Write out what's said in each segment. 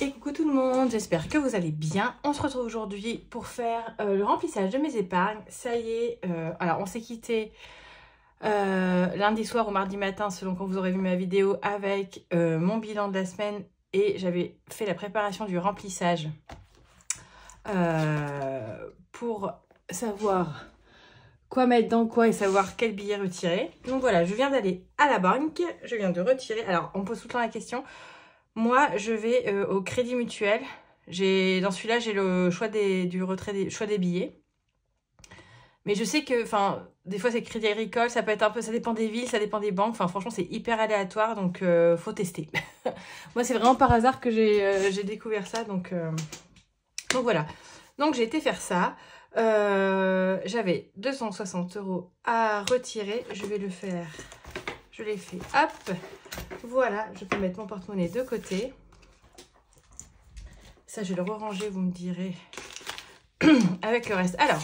Et coucou tout le monde, j'espère que vous allez bien. On se retrouve aujourd'hui pour faire le remplissage de mes épargnes. Ça y est, alors on s'est quitté lundi soir ou mardi matin selon quand vous aurez vu ma vidéo avec mon bilan de la semaine et j'avais fait la préparation du remplissage pour savoir quoi mettre dans quoi et savoir quel billet retirer. Donc voilà, je viens d'aller à la banque, je viens de retirer. Alors on me pose tout le temps la question. Moi, je vais au Crédit Mutuel. Dans celui-là, j'ai le choix choix des billets. Mais je sais que, des fois, c'est Crédit Agricole, ça peut être un peu, ça dépend des villes, ça dépend des banques. Enfin, franchement, c'est hyper aléatoire, donc faut tester. Moi, c'est vraiment par hasard que j'ai découvert ça, donc voilà. Donc, j'ai été faire ça. J'avais 260 € à retirer. Je vais le faire. Je l'ai fait. Hop. Voilà, je peux mettre mon porte-monnaie de côté. Ça, je vais le ranger, vous me direz, avec le reste. Alors,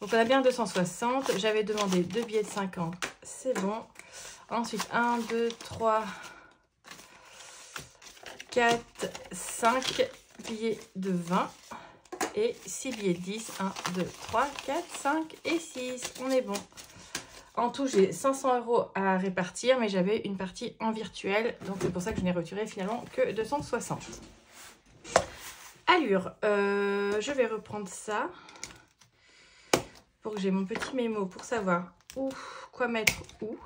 donc on a bien 260. J'avais demandé 2 billets de 50. C'est bon. Ensuite, 1, 2, 3, 4, 5 billets de 20. Et 6 billets de 10. 1, 2, 3, 4, 5 et 6. On est bon. En tout, j'ai 500 € à répartir, mais j'avais une partie en virtuel. Donc, c'est pour ça que je n'ai retiré finalement que 260. Allure, je vais reprendre ça pour que j'ai mon petit mémo pour savoir quoi mettre où.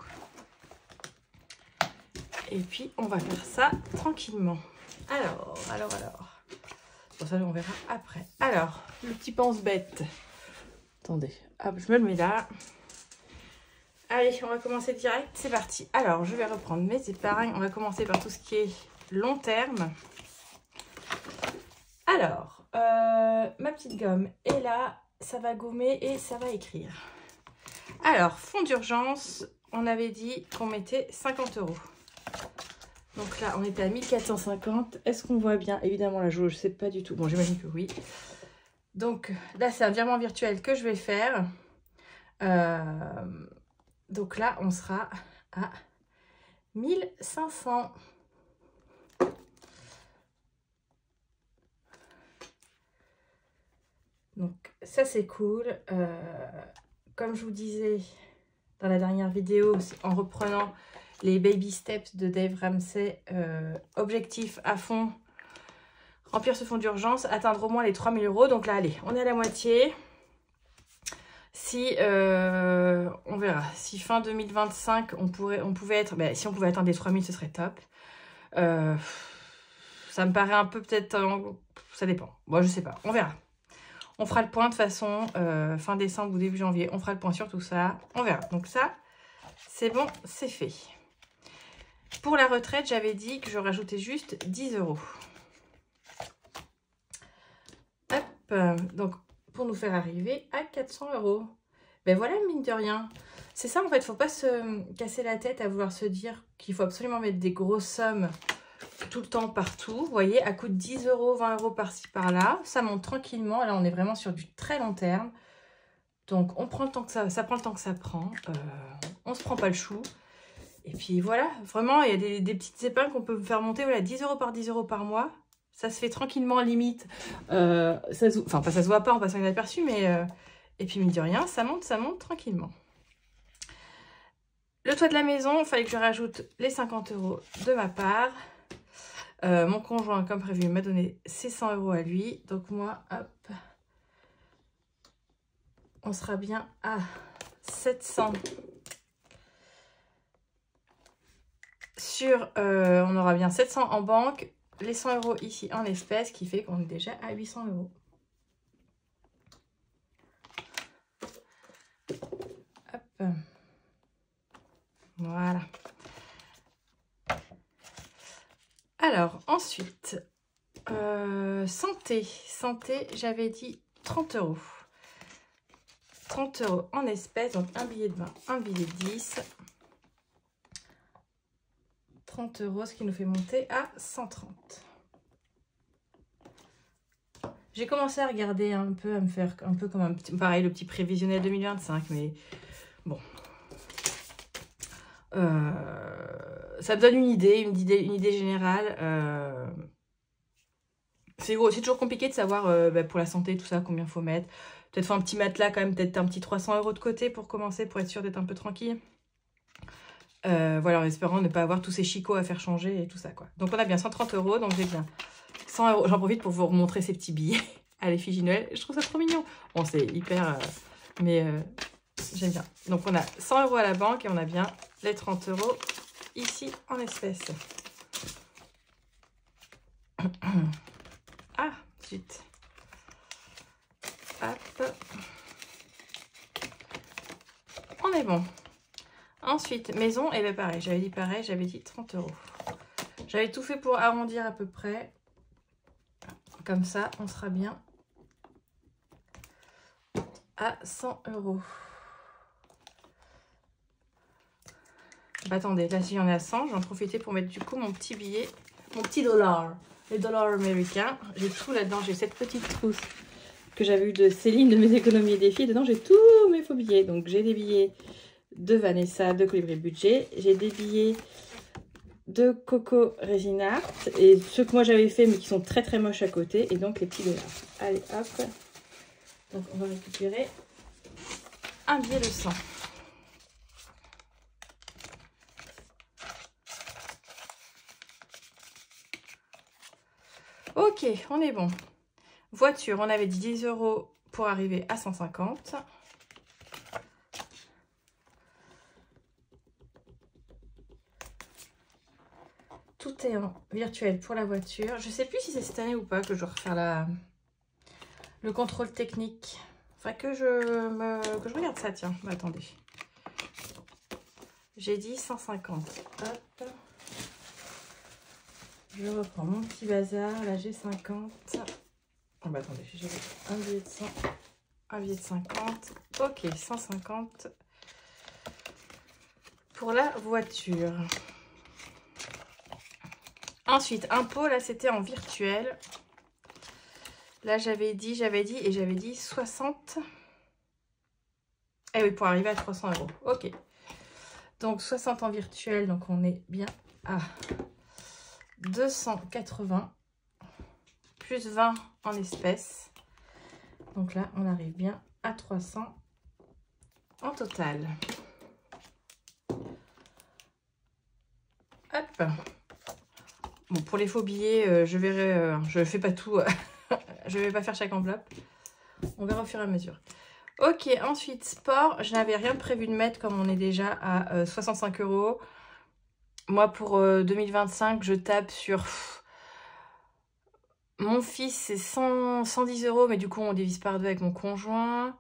Et puis, on va faire ça tranquillement. Alors. Bon, ça, on verra après. Alors, le petit pense-bête. Attendez, hop, je me le mets là. Allez, on va commencer direct, c'est parti. Alors, je vais reprendre mes épargnes. On va commencer par tout ce qui est long terme. Alors, ma petite gomme est là. Ça va gommer et ça va écrire. Alors, fonds d'urgence, on avait dit qu'on mettait 50 €. Donc là, on était à 1450. Est-ce qu'on voit bien? Évidemment, la jauge, je ne sais pas du tout. Bon, j'imagine que oui. Donc là, c'est un virement virtuel que je vais faire. Donc là, on sera à 1500. Donc ça, c'est cool. Comme je vous disais dans la dernière vidéo, en reprenant les baby steps de Dave Ramsey, objectif à fond, remplir ce fonds d'urgence, atteindre au moins les 3000 €. Donc là, allez, on est à la moitié. Si, on verra, si fin 2025, on pouvait être, si on pouvait atteindre les 3000, ce serait top. Ça me paraît un peu peut-être, ça dépend. Bon, je sais pas, on verra. On fera le point de toute façon, fin décembre ou début janvier, on fera le point sur tout ça, on verra. Donc ça, c'est bon, c'est fait. Pour la retraite, j'avais dit que je rajoutais juste 10 €. Hop, donc pour nous faire arriver à 400 €. Ben voilà, mine de rien. C'est ça, en fait, faut pas se casser la tête à vouloir se dire qu'il faut absolument mettre des grosses sommes tout le temps, partout. Vous voyez, à coût de 10 €, 20 € par-ci, par-là. Ça monte tranquillement. Là, on est vraiment sur du très long terme. Donc, on prend le temps que ça prend le temps que ça prend. On se prend pas le chou. Et puis, voilà. Vraiment, il y a des petites épargnes qu'on peut faire monter. Voilà, 10 € par 10 € par mois. Ça se fait tranquillement, limite. Ça se voit pas en passant inaperçu, mais... et puis, mine de rien, ça monte tranquillement. Le toit de la maison, il fallait que je rajoute les 50 € de ma part. Mon conjoint, comme prévu, m'a donné ses 100 € à lui. Donc, moi, hop, on sera bien à 700. On aura bien 700 en banque. Les 100 € ici en espèces, qui fait qu'on est déjà à 800 €. Hop. Voilà. Alors, ensuite, santé. Santé, j'avais dit 30 €. 30 € en espèces, donc un billet de 20, un billet de 10. 30 €, ce qui nous fait monter à 130. J'ai commencé à regarder un peu, à me faire un peu comme pareil, le petit prévisionnel 2025, mais bon. Ça me donne une idée générale. C'est toujours compliqué de savoir pour la santé, tout ça, combien il faut mettre. Peut-être faire un petit matelas quand même, peut-être un petit 300 € de côté pour commencer, pour être sûr d'être un peu tranquille. Voilà, en espérant ne pas avoir tous ces chicots à faire changer et tout ça, quoi. Donc on a bien 130 €, donc j'ai bien 100 €. J'en profite pour vous remontrer ces petits billets à l'effigie Noël. Je trouve ça trop mignon. Bon, c'est hyper... mais j'aime bien. Donc on a 100 € à la banque et on a bien les 30 € ici en espèces. Ah, zut. Hop. On est bon. Ensuite, maison, et bien pareil, j'avais dit 30 €. J'avais tout fait pour arrondir à peu près. Comme ça, on sera bien à 100 €. Bah, attendez, là, si j'en ai à 100, j'en profiter pour mettre du coup mon petit billet, mon petit dollar, les dollars américains. J'ai tout là-dedans, j'ai cette petite trousse que j'avais eu de Céline, de mes économies et défis. Dedans, j'ai tous mes faux billets. Donc, j'ai des billets de Vanessa, de Colibri Budget. J'ai des billets de Coco Reginart. Et ceux que moi, j'avais fait, mais qui sont très, très moches à côté. Et donc, les petits dollars. Allez, hop. Donc, on va récupérer un billet de 100. Ok, on est bon. Voiture, on avait dit 10 € pour arriver à 150. Tout est en virtuel pour la voiture. Je ne sais plus si c'est cette année ou pas que je dois refaire le contrôle technique. Faudrait que je regarde ça, tiens. Bah, attendez. J'ai dit 150. Hop. Je reprends mon petit bazar. Là, j'ai 50. Oh, bah, attendez, j'ai un billet de 100. Un billet de 50. Ok, 150 pour la voiture. Ensuite, impôt, là, c'était en virtuel. Là, j'avais dit 60. Eh oui, pour arriver à 300 €. Ok. Donc, 60 en virtuel. Donc, on est bien à 280. Plus 20 en espèces. Donc là, on arrive bien à 300 en total. Hop. Bon, pour les faux billets, je verrai. Je ne fais pas tout. Je ne vais pas faire chaque enveloppe. On verra au fur et à mesure. Ok, ensuite, sport. Je n'avais rien prévu de mettre comme on est déjà à 65 €. Moi, pour 2025, je tape sur... Mon fils, c'est 110 €, mais du coup, on divise par 2 avec mon conjoint.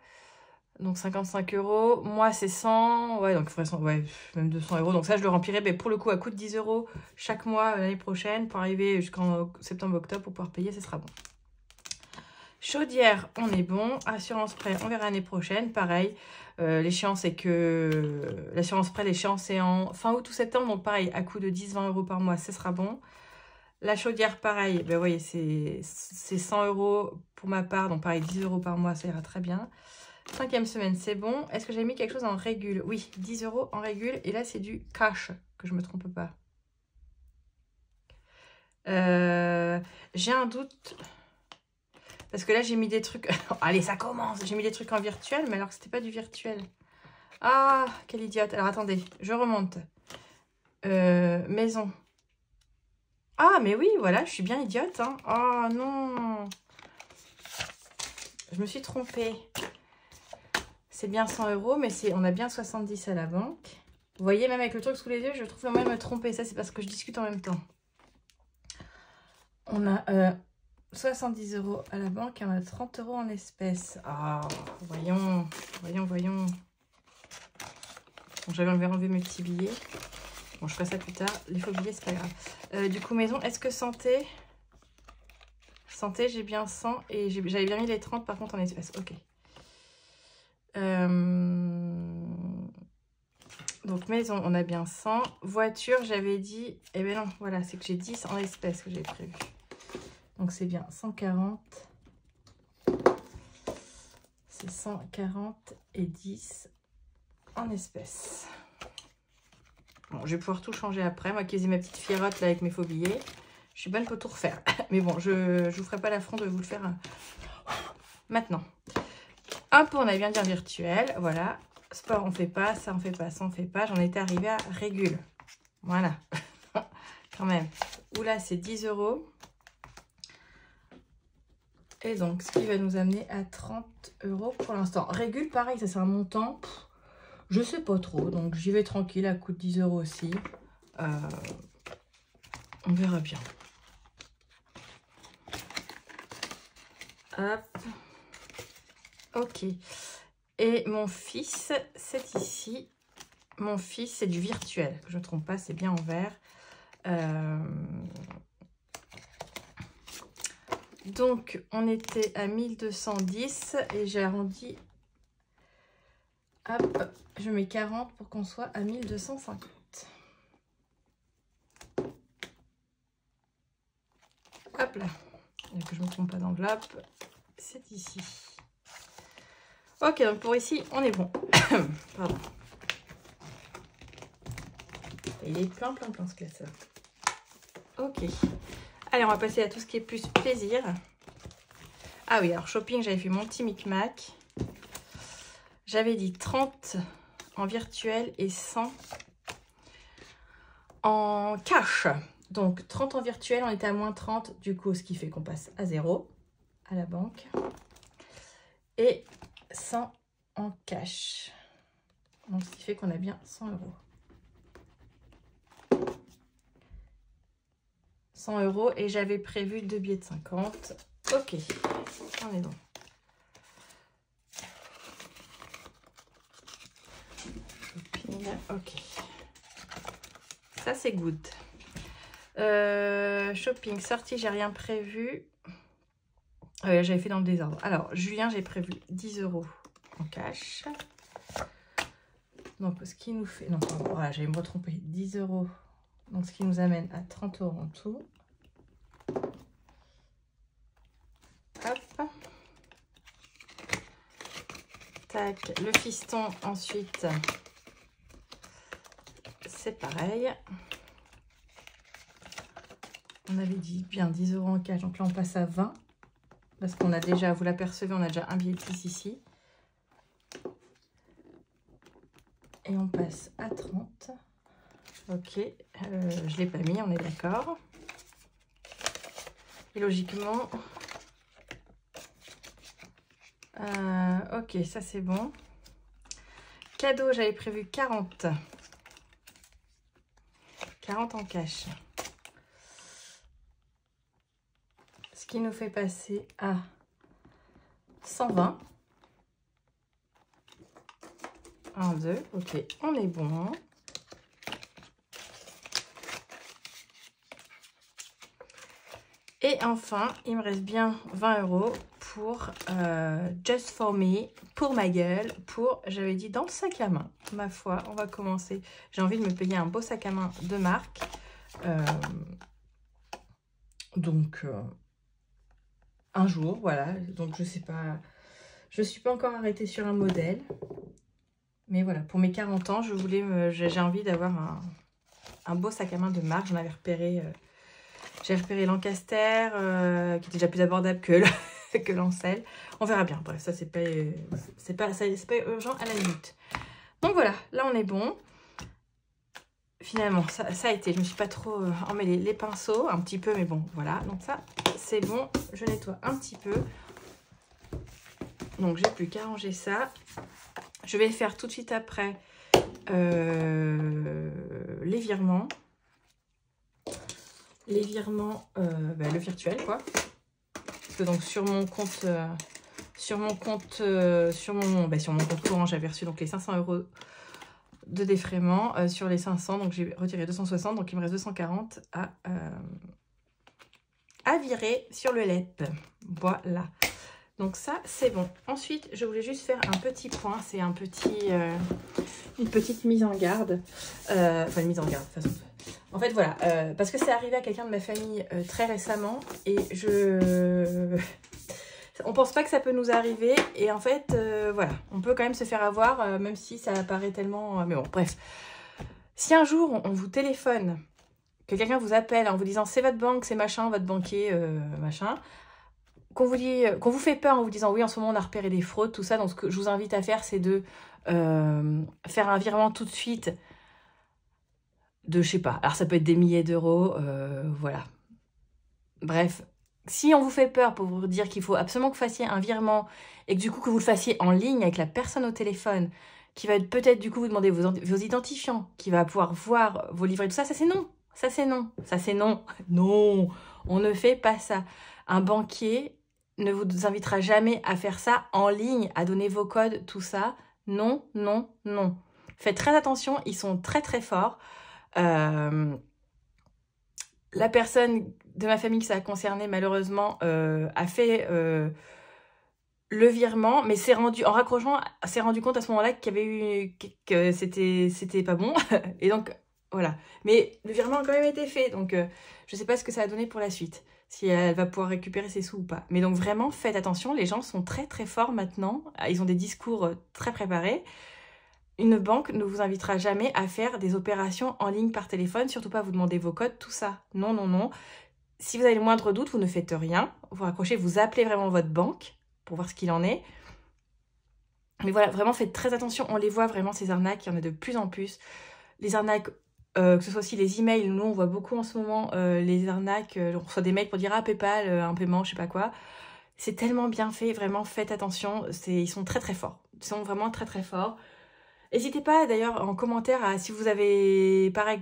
Donc, 55 €. Moi, c'est 100. Ouais, donc il faudrait ouais, même 200 €. Donc ça, je le remplirai mais pour le coup à coût de 10 € chaque mois l'année prochaine pour arriver jusqu'en septembre-octobre pour pouvoir payer, ce sera bon. Chaudière, on est bon. Assurance prêt, on verra l'année prochaine. Pareil, l'échéance est que... L'assurance prêt, l'échéance est en fin août ou septembre. Donc pareil, à coût de 10-20 € par mois, ce sera bon. La chaudière, pareil, ben, vous voyez, c'est 100 € pour ma part. Donc pareil, 10 € par mois, ça ira très bien. 5e semaine, c'est bon. Est-ce que j'ai mis quelque chose en régule? Oui, 10 € en régule. Et là, c'est du cash, que je ne me trompe pas. J'ai un doute. Parce que là, j'ai mis des trucs... Allez, ça commence. J'ai mis des trucs en virtuel, mais alors que c'était pas du virtuel. Ah, quelle idiote. Alors, attendez, je remonte. Maison. Ah, mais oui, voilà, je suis bien idiote. Hein. Oh, non. Je me suis trompée. C'est bien 100 €, mais on a bien 70 à la banque. Vous voyez, même avec le truc sous les yeux, je trouve moyen de me tromper. Ça, c'est parce que je discute en même temps. On a 70 € à la banque et on a 30 € en espèces. Ah, voyons, voyons. Bon, j'avais enlevé mes petits billets. Bon, je ferai ça plus tard. Les faux billets, c'est pas grave. Du coup, maison, est-ce que santé? Santé, j'ai bien 100 et j'avais bien mis les 30 par contre en espèces. Ok. Donc maison, on a bien 100. Voiture, j'avais dit... Eh bien non, voilà, c'est que j'ai 10 en espèces que j'ai prévu. Donc c'est bien 140. C'est 140 et 10 en espèces. Bon, je vais pouvoir tout changer après. Moi qui faisais ma petite fierotte là avec mes faux billets. Je suis bonne pour tout refaire. Mais bon, je ne vous ferai pas l'affront de vous le faire maintenant. Hop, on a bien dit virtuel. Voilà. Sport, on fait pas. Ça, on fait pas. Ça, on fait pas. J'en étais arrivée à régule. Voilà. Quand même. Oula, c'est 10 €. Et donc, ce qui va nous amener à 30 € pour l'instant. Régule, pareil, ça c'est un montant. Je sais pas trop. Donc, j'y vais tranquille. Elle coûte 10 € aussi. On verra bien. Hop. Ok. Et mon fils, c'est ici. Mon fils, c'est du virtuel. Que je ne me trompe pas, c'est bien en vert. Donc, on était à 1210 et j'ai arrondi. Hop, je mets 40 pour qu'on soit à 1250. Hop là. Et que je ne me trompe pas d'enveloppe. C'est ici. Ok, donc pour ici, on est bon. Pardon. Il est plein ce classeur. Ok. Allez, on va passer à tout ce qui est plus plaisir. Ah oui, alors shopping, j'avais fait mon petit micmac. J'avais dit 30 en virtuel et 100 en cash. Donc 30 en virtuel, on était à moins 30. Du coup, ce qui fait qu'on passe à 0 à la banque. Et 100 en cash. Donc ce qui fait qu'on a bien 100 €. 100 € et j'avais prévu 2 billets de 50. Ok, on est bon. Shopping, ok. Ça c'est good. Shopping, sortie, j'ai rien prévu. J'avais fait dans le désordre. Alors, Julien, j'ai prévu 10 € en cash. Donc, ce qui nous fait... Non, pardon, voilà, j'allais me retromper. 10 €. Donc, ce qui nous amène à 30 € en tout. Hop. Tac, le fiston, ensuite, c'est pareil. On avait dit bien 10 € en cash. Donc là, on passe à 20. Parce qu'on a déjà, vous l'apercevez, on a déjà un billet de 10 ici. Et on passe à 30. Ok, je ne l'ai pas mis, on est d'accord. Et logiquement... ok, ça c'est bon. Cadeau, j'avais prévu 40. 40 en cash. Ce qui nous fait passer à 120. 1, 2, ok, on est bon. Et enfin, il me reste bien 20 € pour Just For Me, pour ma gueule, pour, j'avais dit, dans le sac à main. Ma foi, on va commencer. J'ai envie de me payer un beau sac à main de marque. Donc, un jour, voilà. Donc, je sais pas, je suis pas encore arrêtée sur un modèle. Mais voilà, pour mes 40 ans, j'ai envie d'avoir un beau sac à main de marque. J'en avais repéré... j'ai repéré Lancaster, qui est déjà plus abordable que Lancel. On verra bien. Bref, ça, c'est pas urgent à la minute. Donc voilà, là, on est bon. Finalement, ça a été. Je ne me suis pas trop emmêlé les pinceaux, un petit peu, mais bon, voilà. Donc ça, c'est bon. Je nettoie un petit peu. Donc, j'ai plus qu'à ranger ça. Je vais faire tout de suite après les virements. Les virements, le virtuel, quoi. Parce que donc sur mon compte, sur mon compte courant, j'avais reçu donc les 500 € de défraiement. Sur les 500, donc j'ai retiré 260, donc il me reste 240 à virer sur le LEP. Voilà. Donc ça, c'est bon. Ensuite, je voulais juste faire un petit point. C'est un petit, une petite mise en garde. Enfin, une mise en garde, de toute façon. En fait, voilà. Parce que c'est arrivé à quelqu'un de ma famille très récemment. Et on pense pas que ça peut nous arriver. Et en fait, voilà. On peut quand même se faire avoir, même si ça paraît tellement... mais bon, bref. Si un jour, on vous téléphone que quelqu'un vous appelle en vous disant c'est votre banque, c'est machin, votre banquier, machin, qu'on vous fait peur en vous disant oui, en ce moment on a repéré des fraudes, tout ça. Donc ce que je vous invite à faire, c'est de faire un virement tout de suite de, je sais pas, alors ça peut être des milliers d'euros, voilà. Bref, si on vous fait peur pour vous dire qu'il faut absolument que vous fassiez un virement et que du coup que vous le fassiez en ligne avec la personne au téléphone, qui va peut-être du coup vous demander vos identifiants, qui va pouvoir voir vos livrets, tout ça, ça c'est non. Ça c'est non. Ça c'est non. Non, on ne fait pas ça. Un banquier ne vous invitera jamais à faire ça en ligne, à donner vos codes, tout ça. Non, non, non. Faites très attention, ils sont très très forts. La personne de ma famille que ça a concerné, malheureusement, a fait le virement, mais en raccrochant, s'est rendu compte à ce moment-là qu'il y avait eu, que c'était pas bon. Et donc, voilà. Mais le virement a quand même été fait, donc je sais pas ce que ça a donné pour la suite, si elle va pouvoir récupérer ses sous ou pas. Mais donc vraiment, faites attention, les gens sont très très forts maintenant, ils ont des discours très préparés. Une banque ne vous invitera jamais à faire des opérations en ligne par téléphone, surtout pas vous demander vos codes, tout ça. Non, non, non. Si vous avez le moindre doute, vous ne faites rien. Vous raccrochez, vous appelez vraiment votre banque pour voir ce qu'il en est. Mais voilà, vraiment faites très attention. On les voit vraiment, ces arnaques, il y en a de plus en plus. Les arnaques, que ce soit aussi les emails, nous on voit beaucoup en ce moment les arnaques, on reçoit des mails pour dire ah PayPal, un paiement, je sais pas quoi. C'est tellement bien fait, vraiment faites attention. Ils sont très très forts. Ils sont vraiment très très forts. N'hésitez pas d'ailleurs en commentaire à si vous avez pareil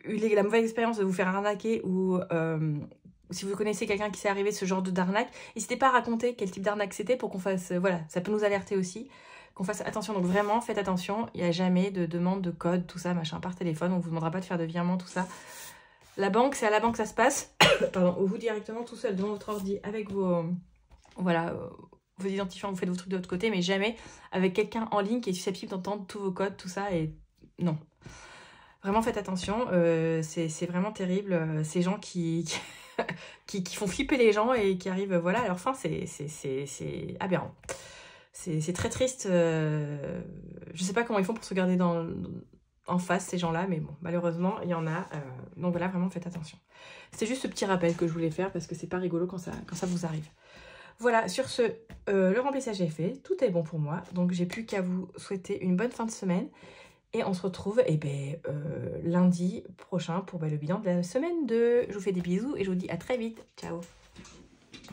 eu la mauvaise expérience de vous faire arnaquer ou si vous connaissez quelqu'un qui s'est arrivé ce genre d'arnaque, n'hésitez pas à raconter quel type d'arnaque c'était pour qu'on fasse, voilà, ça peut nous alerter aussi, qu'on fasse attention. Donc vraiment, faites attention, il n'y a jamais de demande de code, tout ça, machin, par téléphone, on ne vous demandera pas de faire de virement, tout ça. La banque, c'est à la banque que ça se passe, pardon, ou vous directement tout seul devant votre ordi avec vos, voilà, vos identifiants, vous faites vos trucs de l'autre côté, mais jamais avec quelqu'un en ligne qui est susceptible d'entendre tous vos codes, tout ça, et non. Vraiment, faites attention, c'est vraiment terrible, ces gens qui font flipper les gens et qui arrivent, voilà, à leur fin, c'est aberrant. C'est très triste, je sais pas comment ils font pour se garder en face, ces gens-là, mais bon, malheureusement, il y en a, donc voilà, vraiment, faites attention. C'est juste ce petit rappel que je voulais faire, parce que c'est pas rigolo quand ça vous arrive. Voilà, sur ce, le remplissage est fait, tout est bon pour moi, donc j'ai plus qu'à vous souhaiter une bonne fin de semaine, et on se retrouve lundi prochain pour le bilan de la semaine 2. Je vous fais des bisous et je vous dis à très vite, ciao.